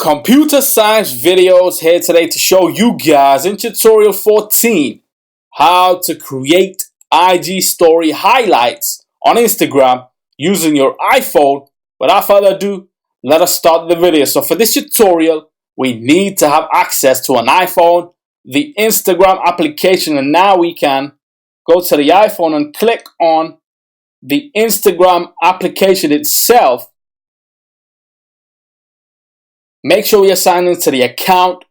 Computer science videos here today to show you guys in tutorial 14 how to create IG story highlights on Instagram using your iPhone. Without further ado, let us start the video. So for this tutorial, we need to have access to an iPhone, the Instagram application, and now we can go to the iPhone and click on the Instagram application itself. Make sure you're signed into the account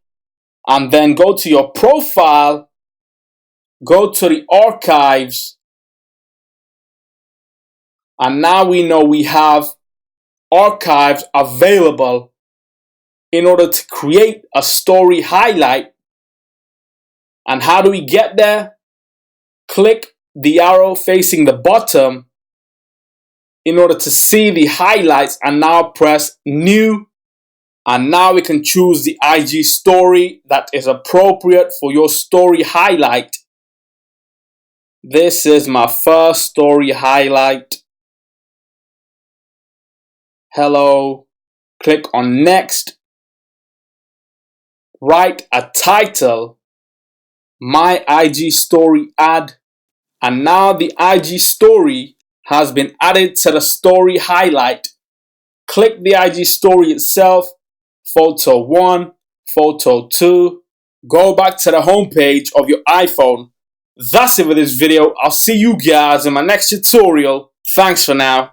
and then go to your profile, go to the archives, and now we know we have archives available in order to create a story highlight. And how do we get there? Click the arrow facing the bottom in order to see the highlights, and now press new. And now we can choose the IG story that is appropriate for your story highlight. This is my first story highlight. Hello. Click on next. Write a title. My IG story ad. And now the IG story has been added to the story highlight. Click the IG story itself. Photo 1, photo 2. Go back to the home page of your iPhone. That's it for this video. I'll see you guys in my next tutorial. Thanks for now.